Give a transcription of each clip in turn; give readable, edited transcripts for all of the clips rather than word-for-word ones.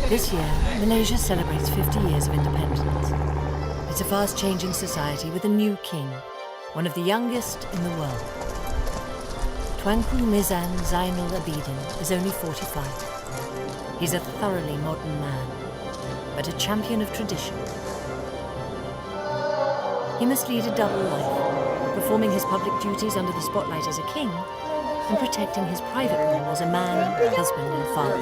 This year, Malaysia celebrates 50 years of independence. It's a fast-changing society with a new king, one of the youngest in the world. Tuanku Mizan Zainul Abidin is only 45. He's a thoroughly modern man, but a champion of tradition. He must lead a double life, performing his public duties under the spotlight as a king and protecting his private role as a man, husband and father.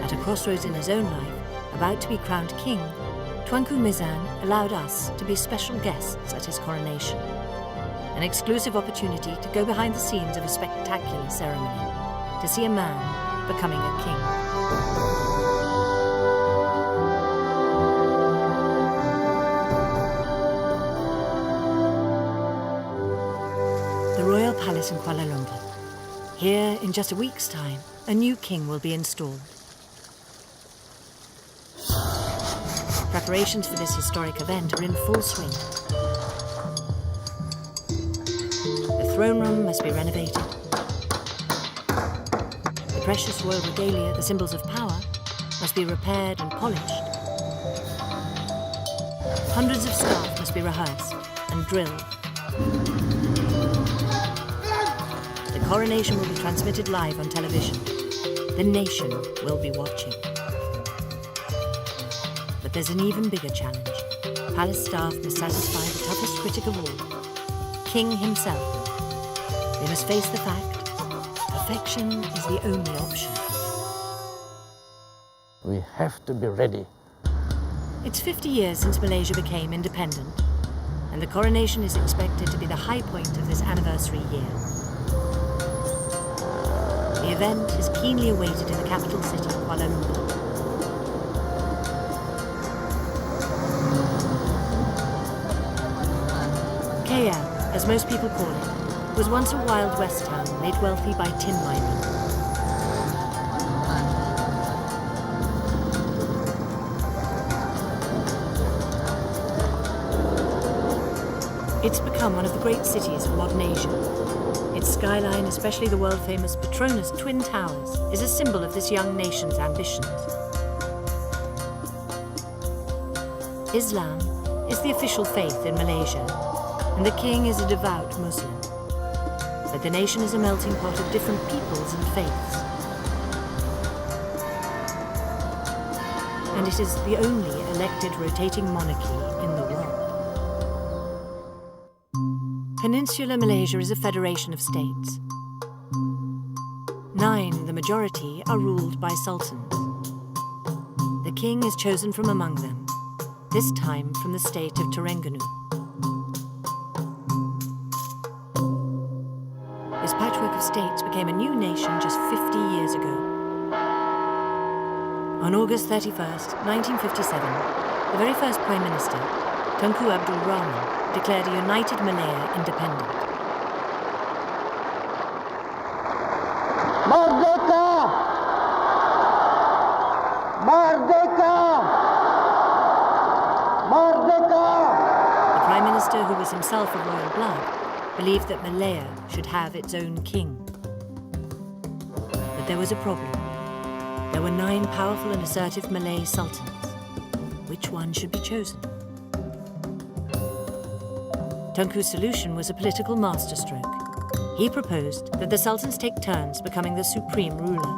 At a crossroads in his own life, about to be crowned king, Tuanku Mizan allowed us to be special guests at his coronation. An exclusive opportunity to go behind the scenes of a spectacular ceremony, to see a man becoming a king. The Royal Palace in Kuala Lumpur. Here, in just a week's time, a new king will be installed. Preparations for this historic event are in full swing. The throne room must be renovated. The precious royal regalia, the symbols of power, must be repaired and polished. Hundreds of staff must be rehearsed and drilled. The coronation will be transmitted live on television. The nation will be watching. But there's an even bigger challenge. Palace staff must satisfy the toughest critic of all, King himself. They must face the fact, perfection is the only option. We have to be ready. It's 50 years since Malaysia became independent, and the coronation is expected to be the high point of this anniversary year. The event is keenly awaited in the capital city, Kuala Lumpur. KL, as most people call it, was once a Wild West town made wealthy by tin mining. It's become one of the great cities of modern Asia. Its skyline, especially the world-famous Petronas Twin Towers, is a symbol of this young nation's ambitions. Islam is the official faith in Malaysia, and the king is a devout Muslim. But the nation is a melting pot of different peoples and faiths. And it is the only elected rotating monarchy in the world. Peninsular Malaysia is a federation of states. 9, the majority, are ruled by sultans. The king is chosen from among them, this time from the state of Terengganu. This patchwork of states became a new nation just 50 years ago. On August 31st, 1957, the very first Prime Minister, Tunku Abdul Rahman, declared a united Malaya independent. Merdeka! Merdeka! Merdeka! The Prime Minister, who was himself of royal blood, believed that Malaya should have its own king. But there was a problem. There were 9 powerful and assertive Malay sultans. Which one should be chosen? Tunku's solution was a political masterstroke. He proposed that the sultans take turns becoming the supreme ruler.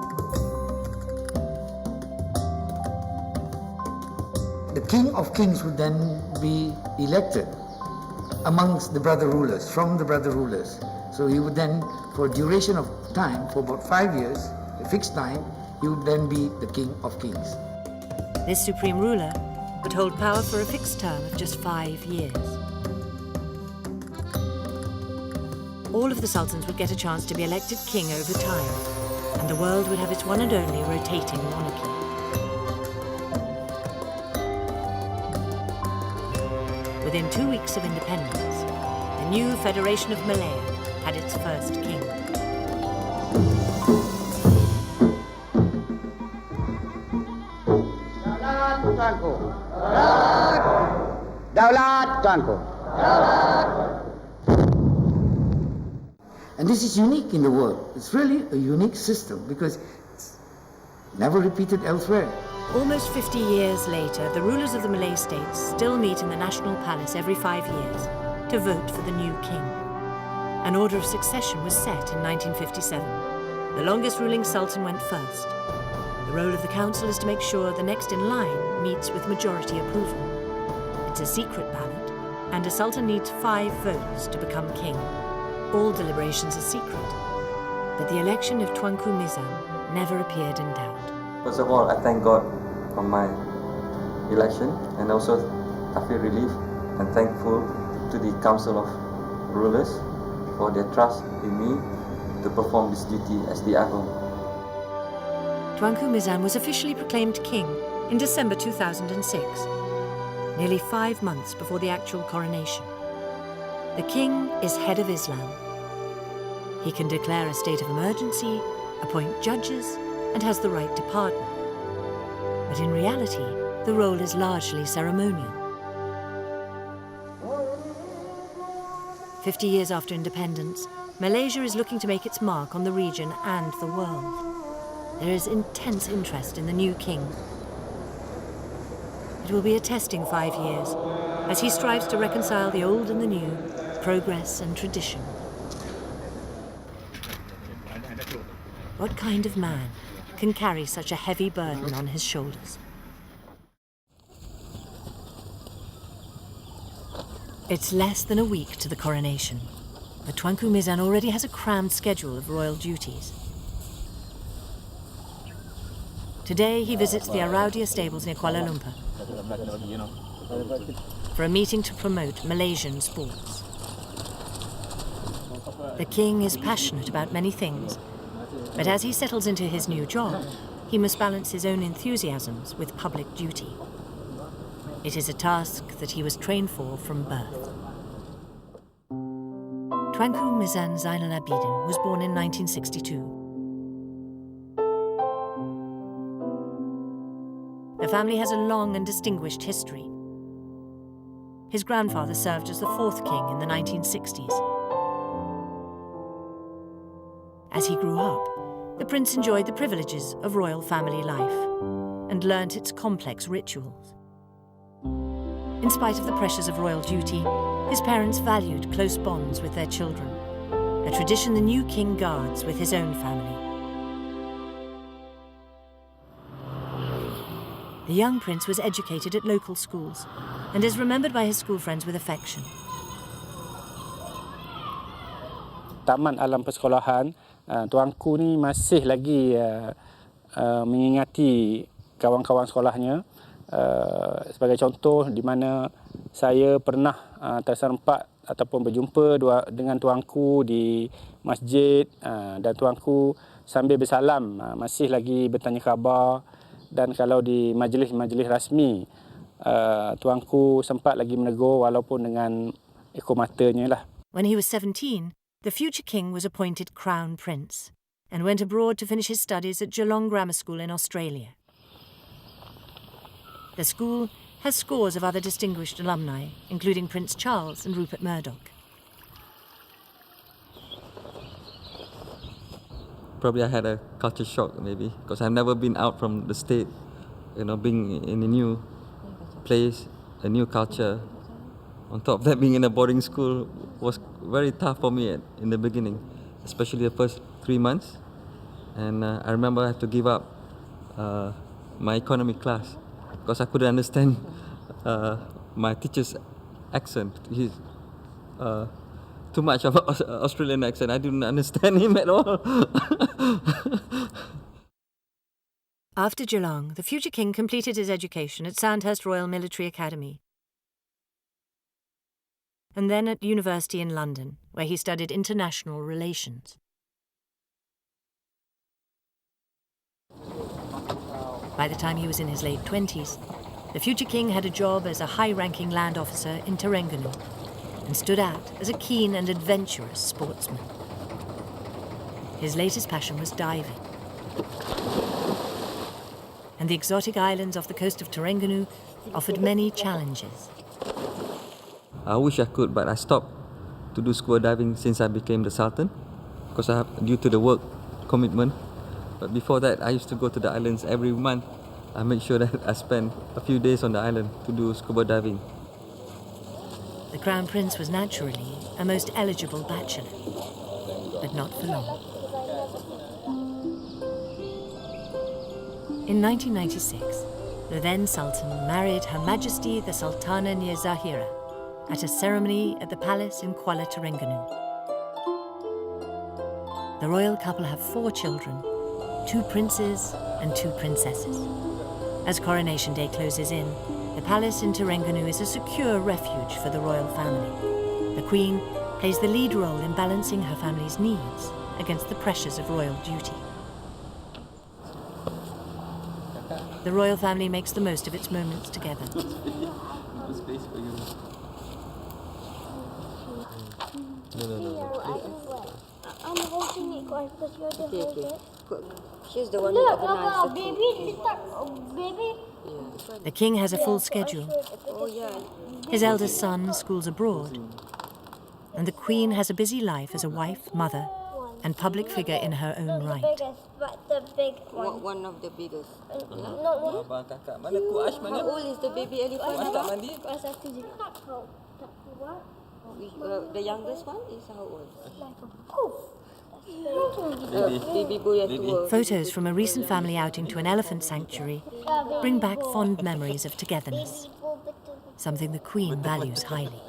The king of kings would then be elected amongst the brother rulers, from the brother rulers. So he would then, for a duration of time, for about 5 years, a fixed time, he would then be the king of kings. This supreme ruler would hold power for a fixed term of just 5 years. All of the sultans would get a chance to be elected king over time, and the world would have its one and only rotating monarchy. Within 2 weeks of independence, the new Federation of Malaya had its first king. Daulat Tuanku. Daulat Tuanku. And this is unique in the world. It's really a unique system because never repeated elsewhere. Almost 50 years later, the rulers of the Malay states still meet in the National Palace every 5 years to vote for the new king. An order of succession was set in 1957. The longest ruling sultan went first. The role of the council is to make sure the next in line meets with majority approval. It's a secret ballot, and a sultan needs 5 votes to become king. All deliberations are secret, but the election of Tuanku Mizan never appeared in doubt. First of all, I thank God for my election, and also I feel relieved and thankful to the Council of Rulers for their trust in me to perform this duty as the Agong. Tuanku Mizan was officially proclaimed king in December 2006, nearly 5 months before the actual coronation. The king is head of Islam. He can declare a state of emergency, appoint judges, and has the right to pardon. But in reality, the role is largely ceremonial. 50 years after independence, Malaysia is looking to make its mark on the region and the world. There is intense interest in the new king. It will be a testing 5 years as he strives to reconcile the old and the new, progress and tradition. What kind of man can carry such a heavy burden on his shoulders? It's less than a week to the coronation, but Tuanku Mizan already has a crammed schedule of royal duties. Today he visits the Araudia stables near Kuala Lumpur for a meeting to promote Malaysian sports. The king is passionate about many things, but as he settles into his new job, he must balance his own enthusiasms with public duty. It is a task that he was trained for from birth. Tuanku Mizan Zainal Abidin was born in 1962. The family has a long and distinguished history. His grandfather served as the 4th king in the 1960s. As he grew up, the prince enjoyed the privileges of royal family life and learnt its complex rituals. In spite of the pressures of royal duty, his parents valued close bonds with their children, a tradition the new king guards with his own family. The young prince was educated at local schools and is remembered by his school friends with affection. Taman alam persekolahan, tuanku ni masih lagi mengingati kawan-kawan sekolahnya. Sebagai contoh, di mana saya pernah terserempak ataupun berjumpa dengan tuanku di masjid, dan tuanku sambil bersalam masih lagi bertanya khabar, dan kalau di majlis-majlis rasmi tuanku sempat lagi menegur walaupun dengan ekor matanya lah. When he was 17, the future king was appointed Crown Prince and went abroad to finish his studies at Geelong Grammar School in Australia. The school has scores of other distinguished alumni, including Prince Charles and Rupert Murdoch. Probably I had a culture shock maybe, because I've never been out from the state, being in a new place, a new culture. On top of that, being in a boarding school was very tough for me in the beginning, especially the first 3 months. And I remember I had to give up my economy class because I couldn't understand my teacher's accent. He's too much of an Australian accent. I didn't understand him at all. After Geelong, the future king completed his education at Sandhurst Royal Military Academy and then at university in London, where he studied international relations. By the time he was in his late 20s, the future king had a job as a high-ranking land officer in Terengganu and stood out as a keen and adventurous sportsman. His latest passion was diving. And the exotic islands off the coast of Terengganu offered many challenges. I wish I could, but I stopped to do scuba diving since I became the Sultan, because due to the work commitment. But before that, I used to go to the islands every month. I make sure that I spend a few days on the island to do scuba diving. The Crown Prince was naturally a most eligible bachelor, but not for long. In 1996, the then Sultan married Her Majesty the Sultana Nia Zahira at a ceremony at the palace in Kuala Terengganu. The royal couple have 4 children, 2 princes and 2 princesses. As Coronation Day closes in, the palace in Terengganu is a secure refuge for the royal family. The Queen plays the lead role in balancing her family's needs against the pressures of royal duty. The royal family makes the most of its moments together. No space for you. No. I'm holding it because you're the holder. She's the one who organized the Baby, baby. The king has a full schedule. Oh yeah. His eldest son schools abroad. And the Queen has a busy life as a wife, mother, and public figure in her own right. The biggest, but the big one. One of the biggest. Not one. Abang kakak, mana Kuash mana? How old is the baby elephant? Tak mandi? Kelas 1 je. What? The youngest one is how old? Like a poof. Baby boy yang tua. Photos from a recent family outing to an elephant sanctuary bring back fond memories of togetherness, something the Queen values highly.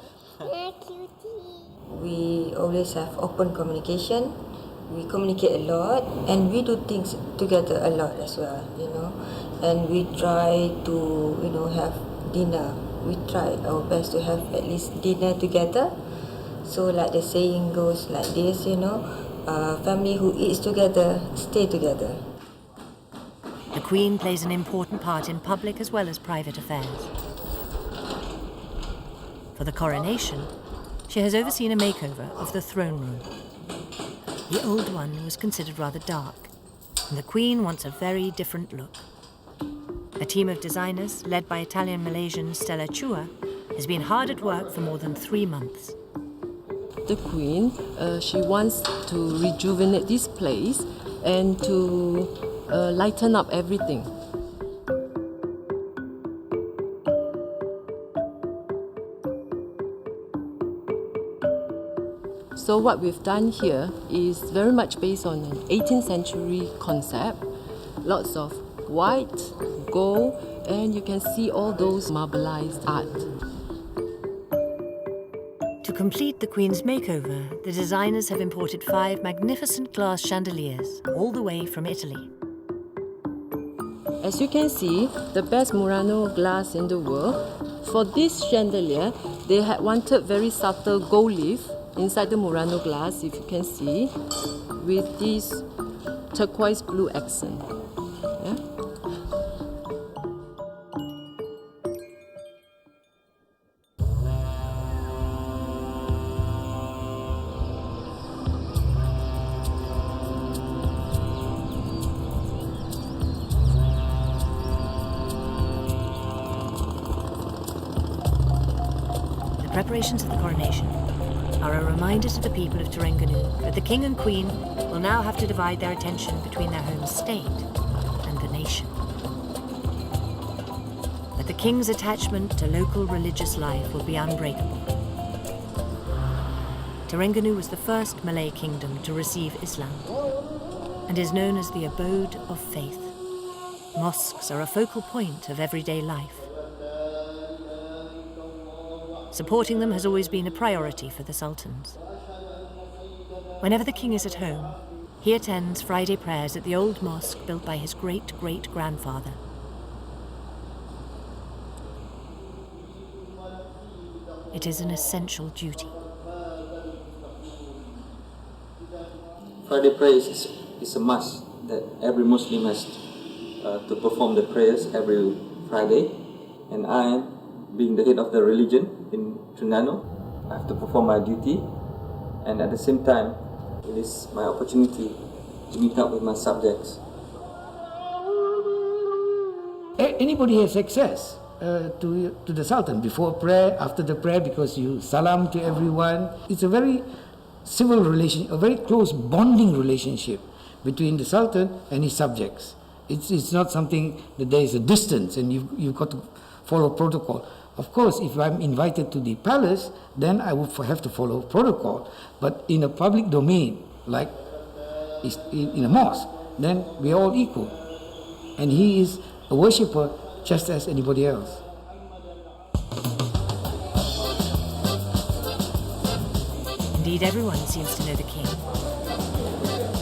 We always have open communication. We communicate a lot and we do things together a lot as well, you know. And we try to, you know, have dinner. We try our best to have at least dinner together. So like the saying goes like this, you know, family who eats together, stay together. The Queen plays an important part in public as well as private affairs. For the coronation, she has overseen a makeover of the throne room. The old one was considered rather dark, and the Queen wants a very different look. A team of designers, led by Italian-Malaysian Stella Chua, has been hard at work for more than 3 months. The Queen, she wants to rejuvenate this place and to lighten up everything. So what we've done here is very much based on an 18th century concept. Lots of white, gold, and you can see all those marbleized art. To complete the Queen's makeover, the designers have imported 5 magnificent glass chandeliers, all the way from Italy. As you can see, the best Murano glass in the world. For this chandelier, they had wanted very subtle gold leaf inside the Murano glass, if you can see, with this turquoise blue accent. Yeah? The preparations of the coronation are a reminder to the people of Terengganu that the King and Queen will now have to divide their attention between their home state and the nation. But the King's attachment to local religious life will be unbreakable. Terengganu was the first Malay kingdom to receive Islam and is known as the abode of faith. Mosques are a focal point of everyday life. Supporting them has always been a priority for the sultans. Whenever the king is at home, he attends Friday prayers at the old mosque built by his great-great-grandfather. It is an essential duty. Friday prayers is a must that every Muslim has to perform the prayers every Friday, and I, being the head of the religion in Terengganu, I have to perform my duty, and at the same time, it is my opportunity to meet up with my subjects. Anybody has access to the Sultan before prayer, after the prayer, because you salam to everyone. It's a very civil relation, a very close bonding relationship between the Sultan and his subjects. It's not something that there is a distance and you've got to follow protocol. Of course, if I'm invited to the palace, then I would have to follow protocol. But in a public domain, like in a mosque, then we are all equal. And he is a worshipper just as anybody else. Indeed, everyone seems to know the king.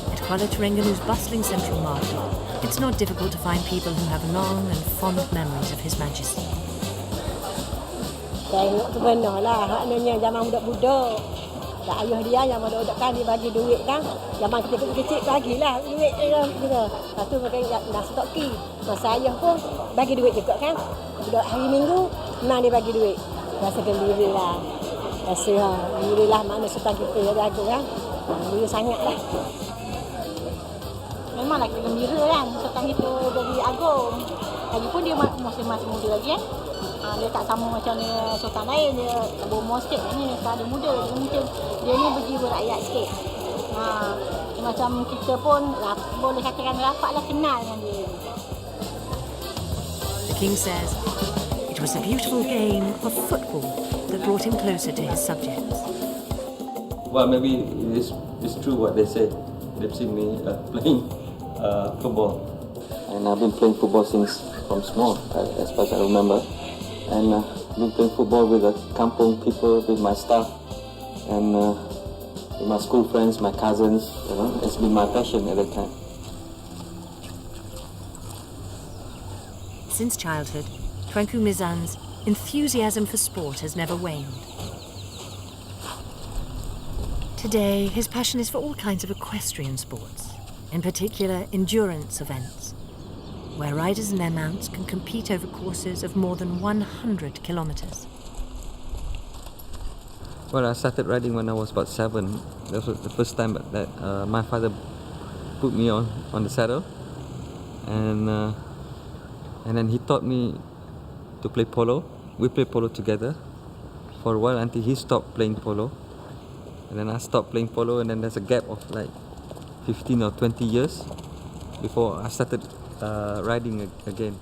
At Kuala Terengganu's bustling central market, it's not difficult to find people who have long and fond memories of His Majesty. Saya tengok tu benar lah. Maknanya zaman budak-budak. Tak ayah dia yang budak-budak kan dia bagi duit kan. Zaman kita kecil bagilah duit gitu. Lepas tu mereka dah stok ki. Masa ayah pun bagi duit juga kan. Budak hari Minggu memang dia bagi duit. Rasa gembira lah. Rasa alhamdulillah mana sultan kita yang jaga kan. Gembira sangat lah. Memanglah kita gembira kan. Sultan kita jadi agung. Lagipun dia masih muda lagi kan. Dia tak sama macam sultan lain, dia berumur sikit ni, sekarang dia muda, dia mungkin dia ni berjiwa rakyat sikit. Macam kita pun boleh katakan rapatlah kenal dengan dia. The king says it was a beautiful game of football that brought him closer to his subjects. Well, maybe it's true what they say. They've seen me playing football, and I've been playing football since from small, as far as I remember. And I've been playing football with the kampung people, with my staff, and with my school friends, my cousins. It's been my passion at that time. Since childhood, Tuanku Mizan's enthusiasm for sport has never waned. Today, his passion is for all kinds of equestrian sports, in particular endurance events, where riders and their mounts can compete over courses of more than 100 kilometers. Well, I started riding when I was about 7. That was the first time that my father put me on the saddle, and then he taught me to play polo. We played polo together for a while until he stopped playing polo, and then I stopped playing polo, and then there's a gap of like 15 or 20 years before I started riding again.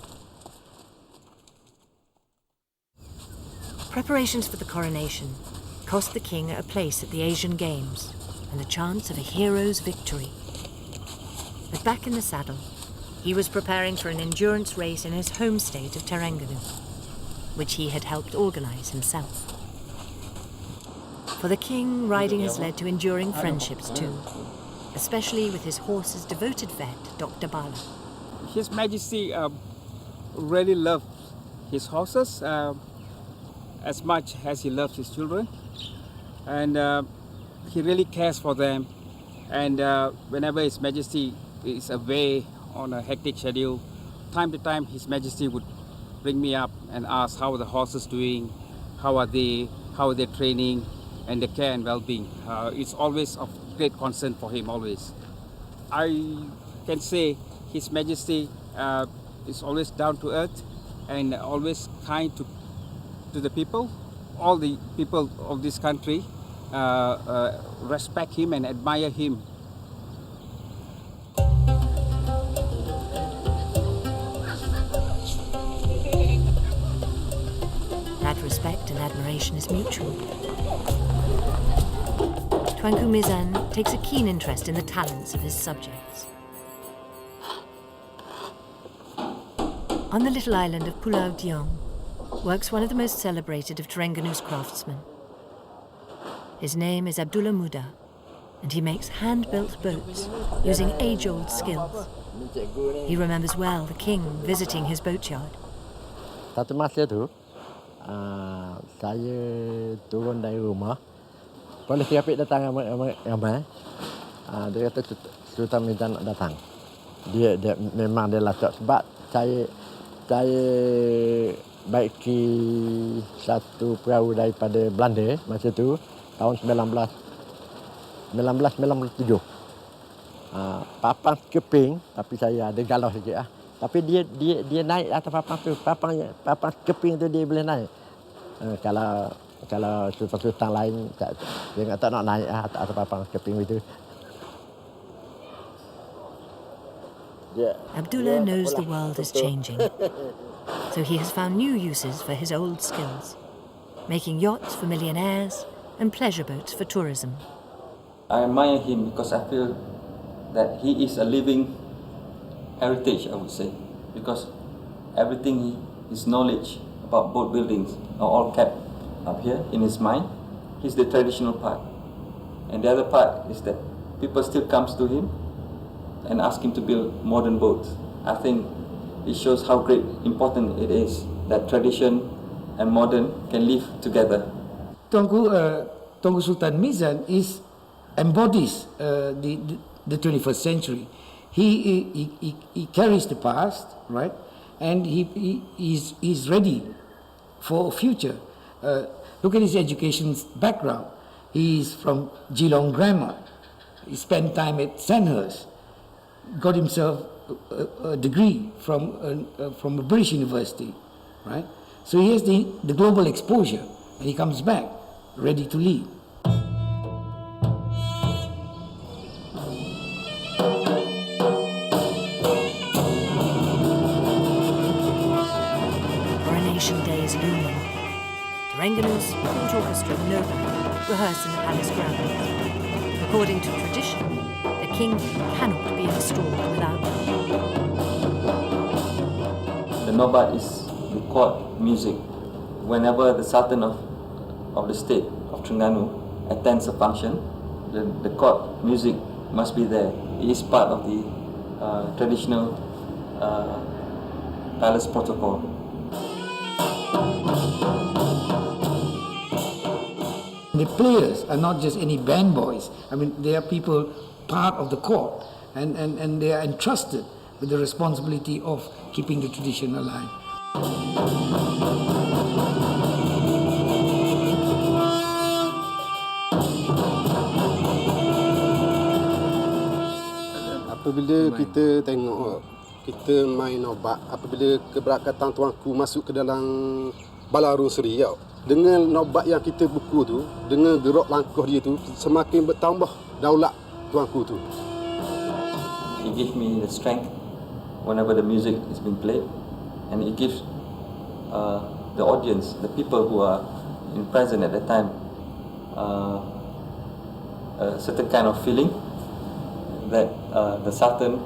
Preparations for the coronation cost the king a place at the Asian Games and the chance of a hero's victory. But back in the saddle, he was preparing for an endurance race in his home state of Terengganu, which he had helped organize himself. For the king, riding has led to enduring friendships too, especially with his horse's devoted vet, Dr. Bala. His Majesty really loved his horses as much as he loves his children, and he really cares for them. And whenever His Majesty is away on a hectic schedule, time to time His Majesty would bring me up and ask how the horses doing, how are they training, and the care and well-being. It's always of great concern for him always. I can say His Majesty is always down to earth and always kind to the people. All the people of this country respect him and admire him. That respect and admiration is mutual. Tuanku Mizan takes a keen interest in the talents of his subjects. On the little island of Pulau Diong works one of the most celebrated of Terengganu's craftsmen. His name is Abdullah Muda, and he makes hand-built boats using age-old skills. He remembers well the king visiting his boatyard. Satu masa tu, saya turun dari rumah. Polis trafik datang ramai. Dia kata Sultan Mizan nak datang. Dia memang dia lacak sebab saya baiki satu perahu daripada Belanda masa tu tahun 1997. Papan keping, tapi saya ada galau sikit lah. Tapi dia naik atas papan tu, papan keping tu dia boleh naik. Kalau sultan-sultan lain dia tak nak naik atas papan keping itu. Abdullah knows the world is changing, so he has found new uses for his old skills, making yachts for millionaires and pleasure boats for tourism. I admire him because I feel that he is a living heritage, I would say, because everything, his knowledge about boat buildings are all kept up here in his mind. He's the traditional part. And the other part is that people still comes to him and ask him to build modern boats. I think it shows how great important it is that tradition and modern can live together. Tunku Sultan Mizan embodies the 21st century. He carries the past, right? And he is ready for a future. Look at his education background. He is from Geelong Grammar. He spent time at Sandhurst. Got himself a degree from a British university, right? So he has the global exposure, and he comes back ready to lead. Coronation Day is looming. Terenganu's court orchestra and noble rehearse in the palace grounds. According to tradition, the king cannot be installed without them. The Nobat is the court music. Whenever the Sultan of the state of Terengganu attends a function, the court music must be there. It is part of the traditional palace protocol. The players are not just any band boys. I mean, they are people part of the court, and they are entrusted with the responsibility of keeping the tradition alive. Apabila kita tengok, kita main nobat, apabila keberangkatan tuanku masuk ke dalam Balarung Seri, dengan nobat yang kita buku tu, dengan gerak langkah dia tu, semakin bertambah daulat tuanku tu. It gives me the strength whenever the music is being played, and it gives the audience, the people who are present at that time, a certain kind of feeling that the Sultan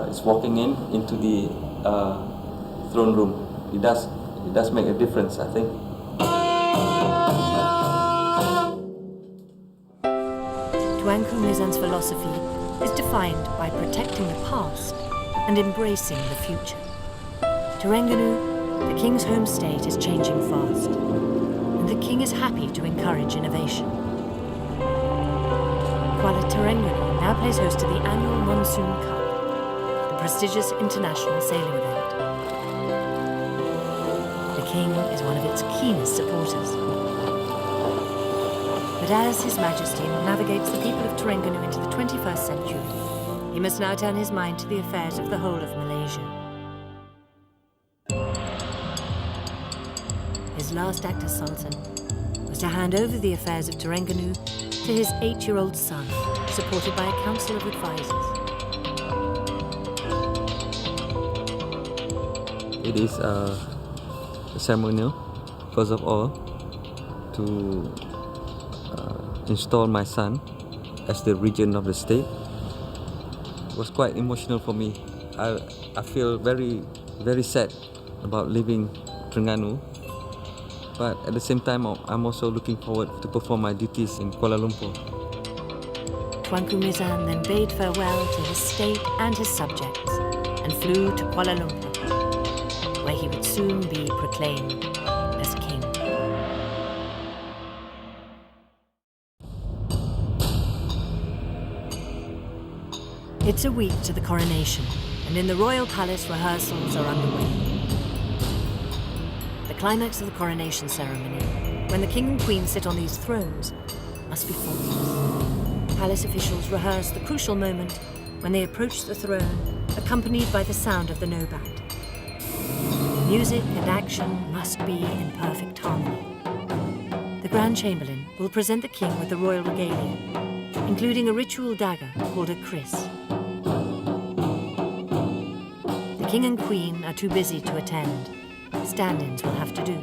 is walking into the throne room. It does make a difference, I think. Tuanku Mizan's philosophy is defined by protecting the past and embracing the future. Terengganu, the king's home state, is changing fast, and the king is happy to encourage innovation. Kuala Terengganu now plays host to the annual Monsoon Cup, the prestigious international sailing event. The king is one of its keenest supporters. But as His Majesty navigates the people of Terengganu into the 21st century, he must now turn his mind to the affairs of the whole of Malaysia. His last act as Sultan was to hand over the affairs of Terengganu to his 8-year-old son, supported by a council of advisors. It is ceremonial, first of all, to install my son as the regent of the state. It was quite emotional for me. I feel very, very sad about leaving Terengganu, but at the same time, I'm also looking forward to perform my duties in Kuala Lumpur. Tuanku Mizan then bade farewell to his state and his subjects and flew to Kuala Lumpur, where he would soon be proclaimed as king. It's a week to the coronation, and in the royal palace rehearsals are underway. The climax of the coronation ceremony, when the king and queen sit on these thrones, must be faultless. Palace officials rehearse the crucial moment when they approach the throne, accompanied by the sound of the Nobat. Music and action must be in perfect harmony. The Grand Chamberlain will present the king with the royal regalia, including a ritual dagger called a kris. King and Queen are too busy to attend. Stand-ins will have to do.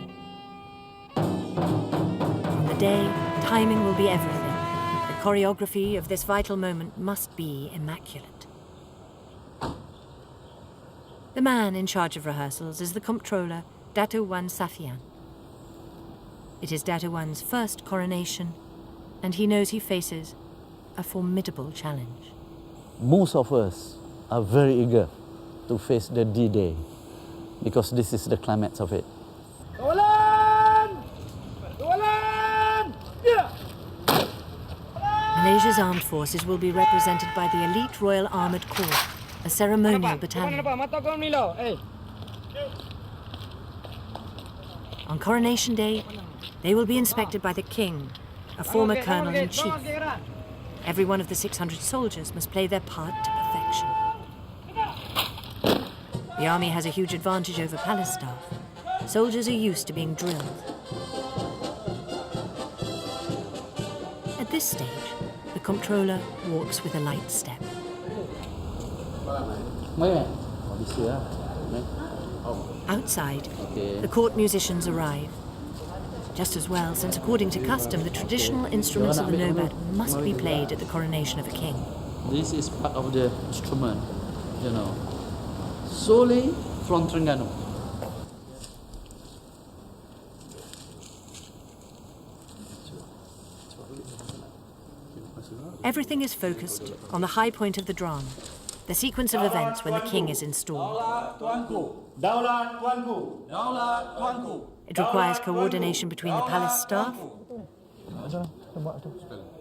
On the day, timing will be everything. The choreography of this vital moment must be immaculate. The man in charge of rehearsals is the comptroller, Dato' Wan Safian. It is Dato' Wan's first coronation, and he knows he faces a formidable challenge. Most of us are very eager to face the D-Day because this is the climax of it. Malaysia's armed forces will be represented by the elite Royal Armoured Corps, a ceremonial battalion. On Coronation Day, they will be inspected by the King, a former Colonel-in-Chief. Every one of the 600 soldiers must play their part to perfection. The army has a huge advantage over palace staff. Soldiers are used to being drilled. At this stage, the comptroller walks with a light step. Outside, the court musicians arrive. Just as well, since according to custom, the traditional instruments of the Nobat must be played at the coronation of a king. This is part of the instrument, you know, solely from Terengganu. Everything is focused on the high point of the drama, the sequence of events when the king is installed. It requires coordination between the palace staff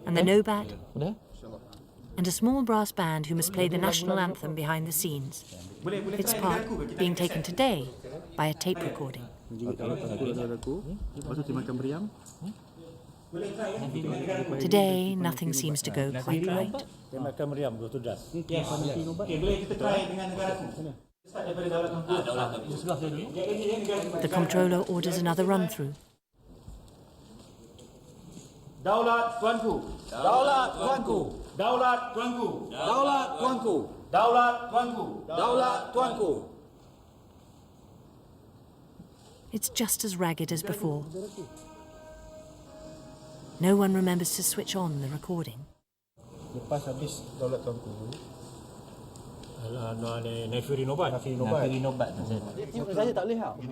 and the Nobat and a small brass band who must play the national anthem behind the scenes. Its part being taken today by a tape recording. Today, nothing seems to go quite right. The comptroller orders another run-through. Daulat Tuanku. Daulat Tuanku. Daulat Tuanku. Daulat Tuanku. Daulat Tuanku. Daulat Tuanku. It's just as ragged as before. No one remembers to switch on the recording. Lepas habis Daulat Tuanku,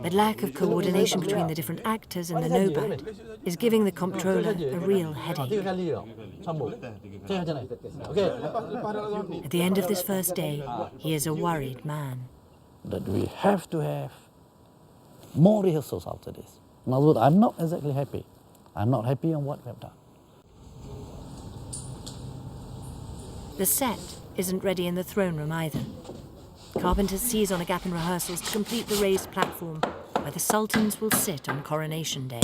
But lack of coordination between the different actors and the Nobat is giving the comptroller a real headache. At the end of this first day, he is a worried man. That we have to have more rehearsals after this. In other words, I'm not exactly happy. I'm not happy on what we have done. The set isn't ready in the throne room either. Carpenters seize on a gap in rehearsals to complete the raised platform where the sultans will sit on Coronation Day.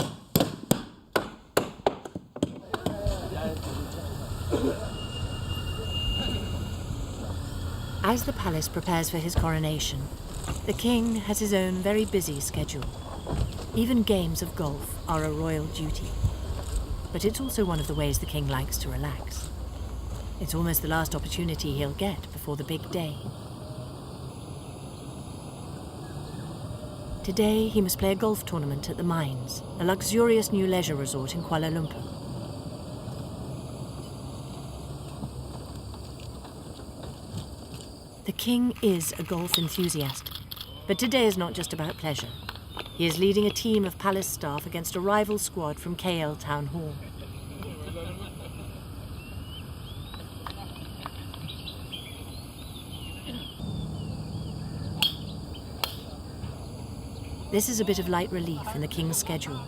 As the palace prepares for his coronation, the king has his own very busy schedule. Even games of golf are a royal duty. But it's also one of the ways the king likes to relax. It's almost the last opportunity he'll get before the big day. Today, he must play a golf tournament at the Mines, a luxurious new leisure resort in Kuala Lumpur. The king is a golf enthusiast, but today is not just about pleasure. He is leading a team of palace staff against a rival squad from KL Town Hall. This is a bit of light relief in the king's schedule.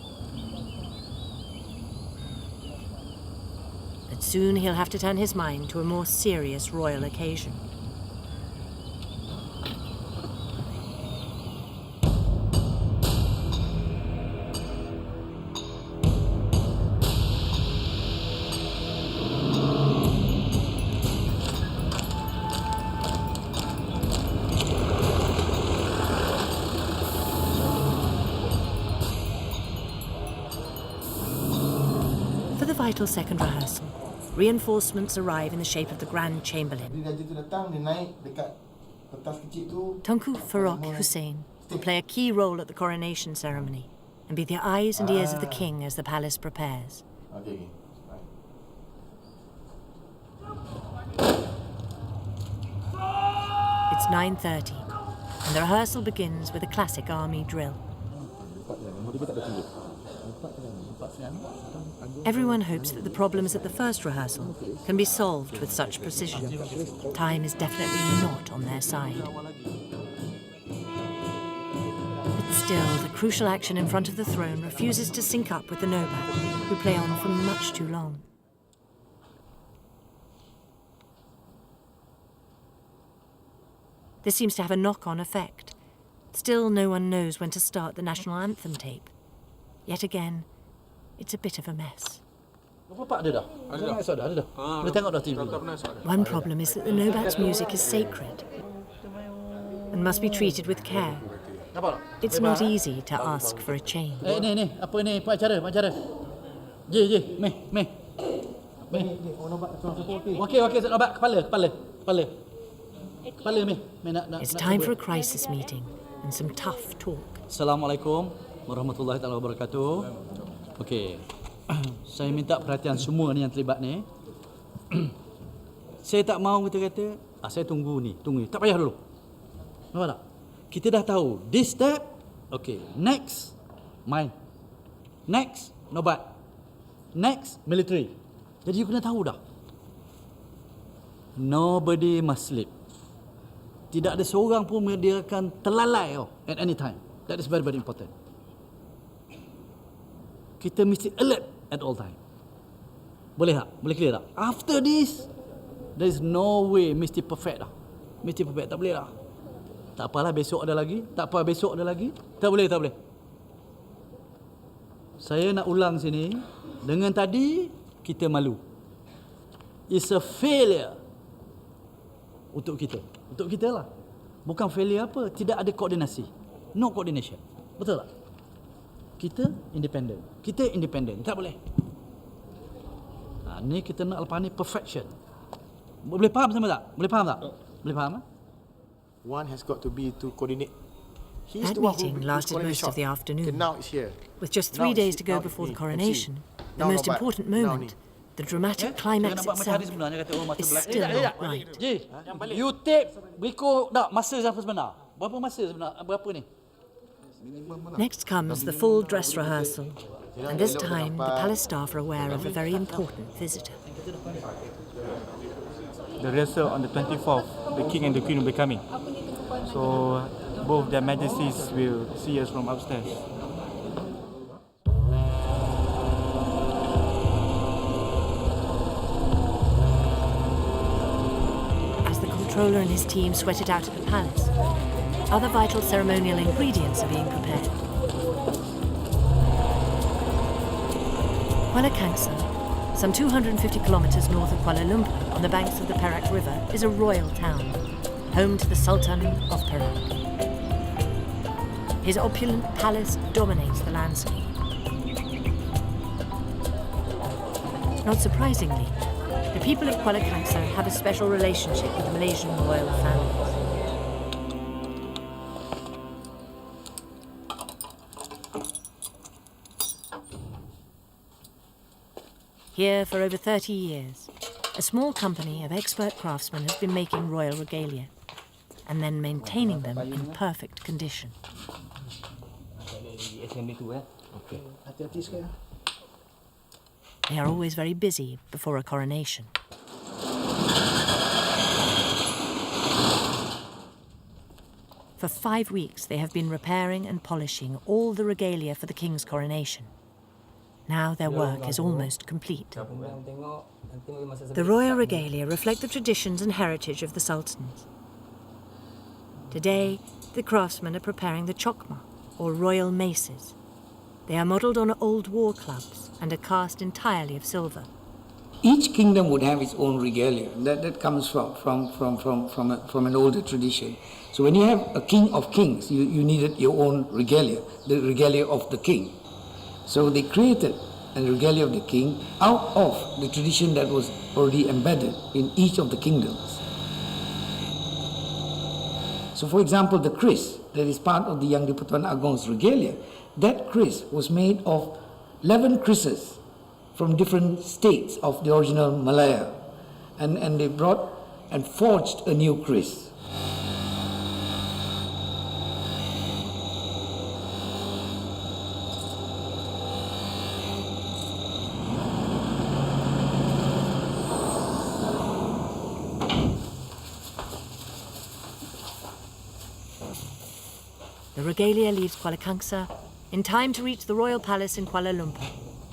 But soon he'll have to turn his mind to a more serious royal occasion. For the vital second rehearsal, reinforcements arrive in the shape of the Grand Chamberlain. Raja tu datang, dia naik dekat Tunku Farrokh Hussain will play a key role at the coronation ceremony and be the eyes and ears of the king as the palace prepares. It's 9:30, and the rehearsal begins with a classic army drill. Everyone hopes that the problems at the first rehearsal can be solved with such precision. Time is definitely not on their side. But still, the crucial action in front of the throne refuses to sync up with the Nobat, who play on for much too long. This seems to have a knock-on effect. Still, no one knows when to start the national anthem tape. Yet again, it's a bit of a mess. One problem is that the Nobat's music is sacred and must be treated with care. It's not easy to ask for a change. It's time for a crisis meeting and some tough talk. Assalamualaikum warahmatullahi wabarakatuh. Okey. Saya minta perhatian semua ni yang terlibat ni. Saya tak mau kata-kata, saya tunggu ni. Tak payah dulu. Nampak tak? Kita dah tahu this step. Okey, next main. Next Nobat. Next military. Jadi you kena tahu dah. Nobody must sleep. Tidak ada seorang pun dia akan terlalai at any time. That is very, very important. Kita mesti alert at all time. Boleh tak? Boleh clear tak? After this, there is no way mesti perfect dah. Mesti perfect. Tak boleh dah. Tak apalah, besok ada lagi. Tak apa, besok ada lagi. Tak boleh, tak boleh. Saya nak ulang sini. Dengan tadi, kita malu. It's a failure untuk kita. Untuk kita lah. Bukan failure apa. Tidak ada koordinasi. No coordination. Betul tak? Kita independent. Kita independent. Tak boleh. Ni kita nak lepas ni perfection. Boleh faham sama tak? Boleh faham tak? Boleh faham? One has got to be to coordinate. That meeting lasted most of the afternoon. With just 3 days to go before the coronation, the most important moment, the dramatic climax itself, is still not right. You take berikut tak masa siapa sebenar? Berapa masa sebenar? Berapa ni? Next comes the full dress rehearsal, and this time the palace staff are aware of a very important visitor. The rehearsal on the 24th, the King and the Queen will be coming. So both their majesties will see us from upstairs. Controller and his team sweat it out at the palace. Other vital ceremonial ingredients are being prepared. Kuala Kangsar, some 250 kilometers north of Kuala Lumpur on the banks of the Perak River, is a royal town, home to the Sultan of Perak. His opulent palace dominates the landscape. Not surprisingly, the people of Kuala Kangsar have a special relationship with the Malaysian royal families. Here for over 30 years, a small company of expert craftsmen has been making royal regalia and then maintaining them in perfect condition. They are always very busy before a coronation. For 5 weeks, they have been repairing and polishing all the regalia for the king's coronation. Now their work is almost complete. The royal regalia reflect the traditions and heritage of the sultans. Today, the craftsmen are preparing the chokma, or royal maces. They are modelled on old war clubs and are cast entirely of silver. Each kingdom would have its own regalia. That comes from an older tradition. So when you have a king of kings, you needed your own regalia, the regalia of the king. So they created a regalia of the king out of the tradition that was already embedded in each of the kingdoms. So for example, the kris that is part of the Yang di-Pertuan Agong's regalia, that kris was made of 11 krises from different states of the original Malaya. And they brought and forged a new kris. The regalia leaves Kuala Kangsar in time to reach the Royal Palace in Kuala Lumpur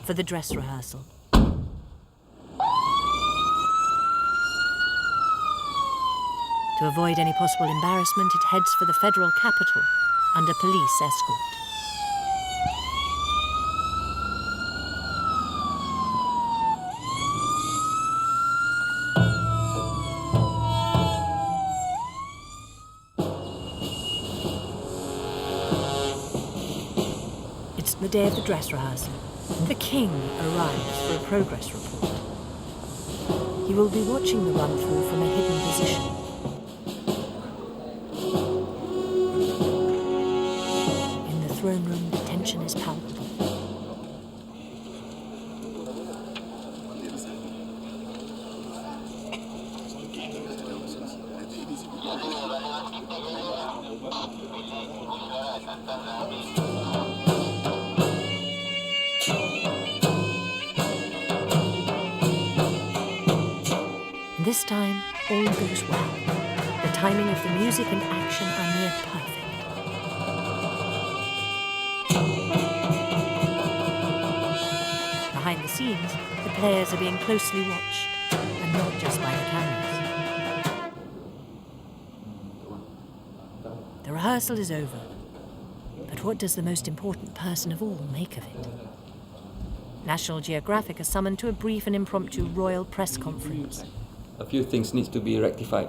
for the dress rehearsal. To avoid any possible embarrassment, it heads for the federal capital under police escort. It's the day of the dress rehearsal. The king arrives for a progress report. He will be watching the run-through from a hidden position. In the throne room, the tension is palpable. This time, all goes well. The timing of the music and action are near perfect. Behind the scenes, the players are being closely watched, and not just by the cameras. The rehearsal is over, but what does the most important person of all make of it? National Geographic are summoned to a brief and impromptu royal press conference. A few things needs to be rectified.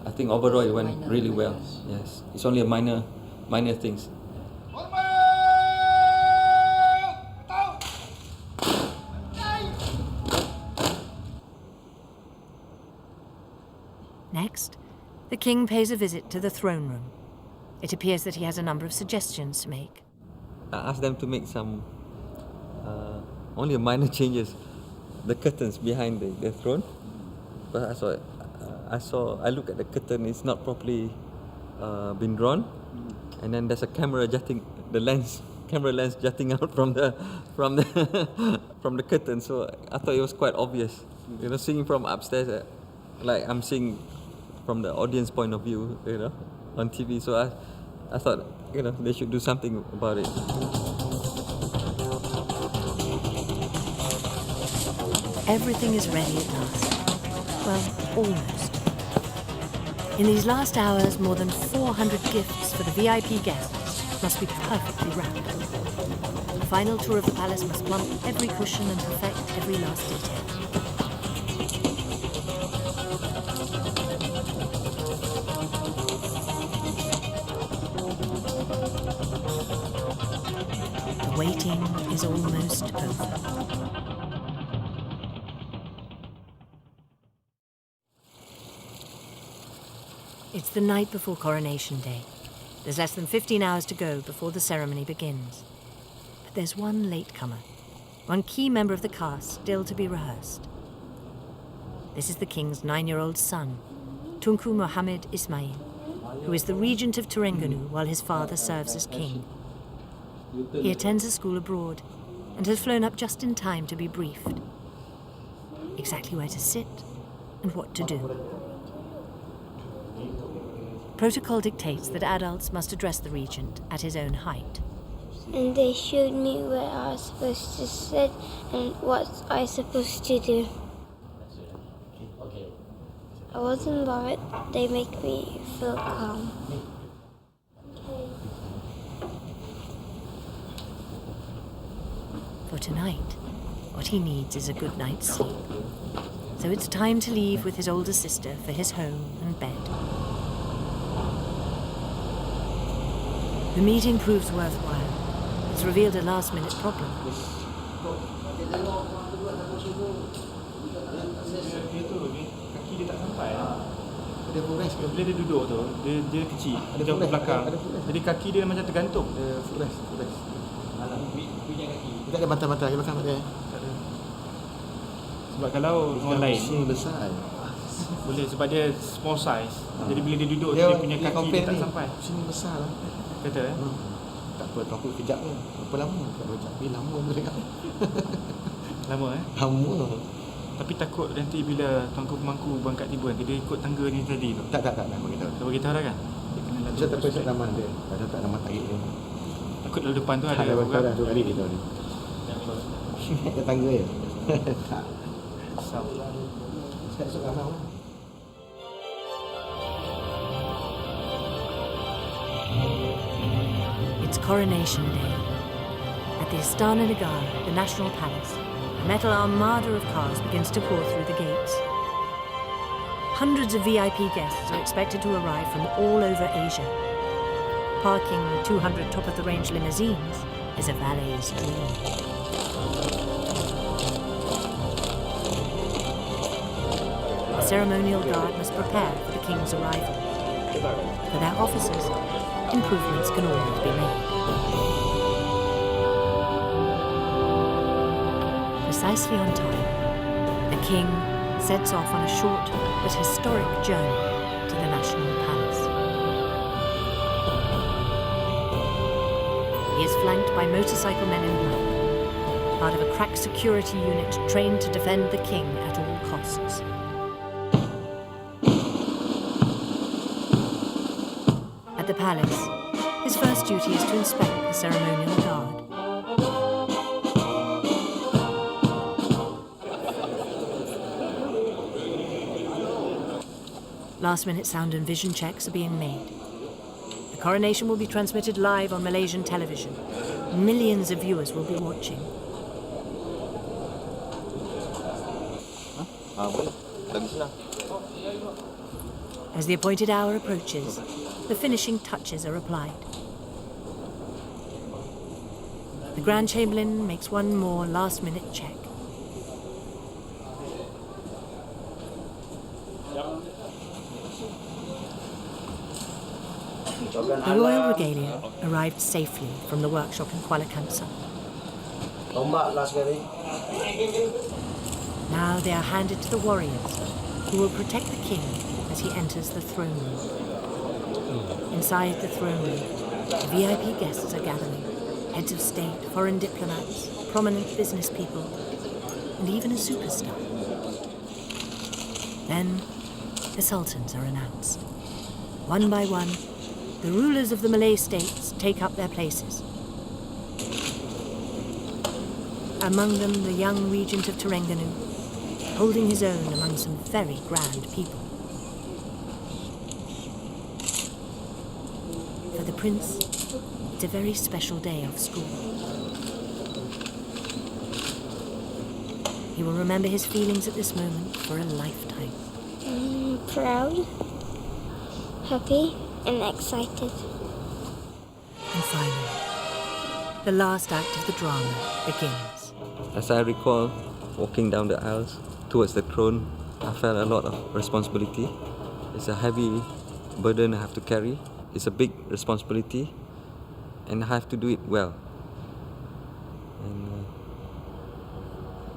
I think overall it went really well. Yes, it's only a minor things. Next, the king pays a visit to the throne room. It appears that he has a number of suggestions to make. I asked them to make some only minor changes. The curtains behind the throne, but I look at the curtain, it's not properly been drawn, and then there's a camera lens jutting out from the from the curtain. So I thought it was quite obvious, seeing from upstairs, like I'm seeing from the audience point of view, on TV. So I thought, they should do something about it. Everything is ready at last. Well, almost. In these last hours, more than 400 gifts for the VIP guests must be perfectly wrapped. The final tour of the palace must plump every cushion and perfect every last detail. The waiting is almost over. It's the night before Coronation Day. There's less than 15 hours to go before the ceremony begins. But there's one latecomer, one key member of the cast still to be rehearsed. This is the king's 9-year-old son, Tunku Muhammad Ismail, who is the regent of Terengganu while his father serves as king. He attends a school abroad and has flown up just in time to be briefed. Exactly where to sit and what to do. Protocol dictates that adults must address the regent at his own height. And they showed me where I was supposed to sit and what I was supposed to do. I wasn't worried. They make me feel calm. For tonight, what he needs is a good night's sleep. So it's time to leave with his older sister for his home and bed. The meeting proves worthwhile. It's revealed a last-minute problem. Ada footrest ke? Bila dia duduk tu, dia kecil. Ada Dia jauh ke footrest, belakang. ada footrest. Jadi kaki dia macam tergantung. Ada footrest. Tak ada bantal-bantal di belakang tak ada. Sebab kalau orang lain Pusing besar. boleh sebab dia small size. Jadi bila dia duduk Dia dia punya kaki compare dia tak ni, sampai. Pusing besar lah. Kata Tak apa, tuan aku kejap je. Berapa lama? Tak berapa kejap. Lama boleh tak? lama Lama. Tapi takut nanti bila tuanku pemangku berangkat tiba nanti dia ikut tangga ni tadi tu. Tak bagi tahu. Dah bagi tahu dah kan? Dia kena lalu. Saya tak tahu nama dia. Tak nama tarik dia. Takut lalu depan tu ada Ada orang. dah 2 kali dia tahu ni. Ke tangga je. Tak. Saya suka nama. It's Coronation Day. At the Istana Negara, the National Palace, a metal armada of cars begins to pour through the gates. Hundreds of VIP guests are expected to arrive from all over Asia. Parking 200 top-of-the-range limousines is a valet's dream. The ceremonial guard must prepare for the king's arrival. For their officers, improvements can always be made. Precisely on time, the king sets off on a short but historic journey to the National Palace. He is flanked by motorcycle men in black, part of a crack security unit trained to defend the king at all costs. At the palace, his first duty is to inspect the ceremonial guard. Last-minute sound and vision checks are being made. The coronation will be transmitted live on Malaysian television. Millions of viewers will be watching. As the appointed hour approaches, the finishing touches are applied. The Grand Chamberlain makes one more last-minute check. The royal regalia arrived safely from the workshop in Kuala Kangsar. Now they are handed to the warriors, who will protect the king as he enters the throne room. Inside the throne room, VIP guests are gathering. Heads of state, foreign diplomats, prominent business people, and even a superstar. Then, the sultans are announced. One by one, the rulers of the Malay states take up their places. Among them, the young regent of Terengganu, holding his own among some very grand people. For the prince, it's a very special day off school. He will remember his feelings at this moment for a lifetime. Proud, happy, and excited. And finally, the last act of the drama begins. As I recall, walking down the aisles towards the throne, I felt a lot of responsibility. It's a heavy burden I have to carry. It's a big responsibility, and I have to do it well. And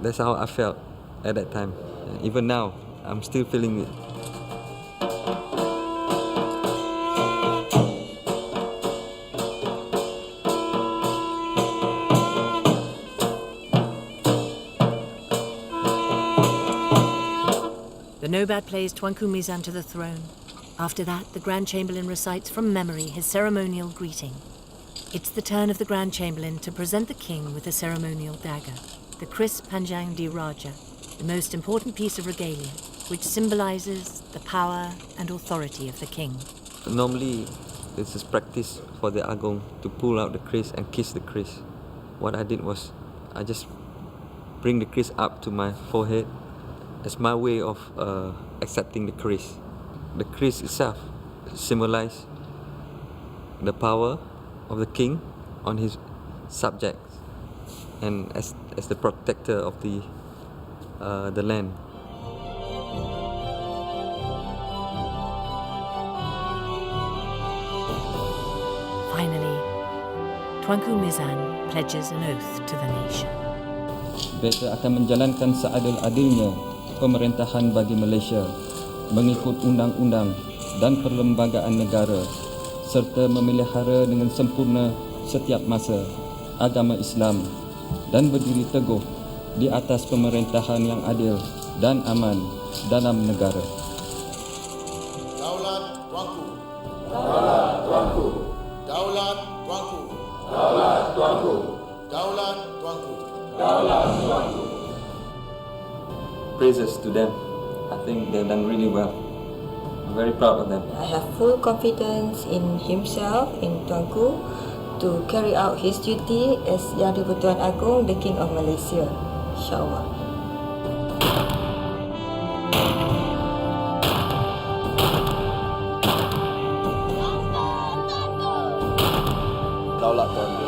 that's how I felt at that time. And even now, I'm still feeling it. The Nobad plays Tuanku Mizan to the throne. After that, the Grand Chamberlain recites from memory his ceremonial greeting. It's the turn of the Grand Chamberlain to present the king with a ceremonial dagger, the Kris Panjang Di Raja, the most important piece of regalia, which symbolizes the power and authority of the king. Normally, this is practice for the Agong to pull out the kris and kiss the kris. What I did was, I just bring the kris up to my forehead as my way of accepting the kris. The kris itself symbolizes the power of the king on his subjects and as the protector of the land. Tuanku Mizan pledges an oath to the nation. Beta akan menjalankan seadil-adilnya pemerintahan bagi Malaysia mengikut undang-undang dan perlembagaan negara serta memelihara dengan sempurna setiap masa agama Islam dan berdiri teguh di atas pemerintahan yang adil dan aman dalam negara. Daulat Tuanku. Daulat Tuanku. Daulat Tuanku. Daulat Tuanku. Daulat Tuanku. Daulat Tuanku. Praises to them. I think they've done really well. I'm very proud of them. I have full confidence in himself, in Tuanku, to carry out his duty as Yang di-Pertuan Agong, the King of Malaysia. InsyaAllah. Daulat Tuanku.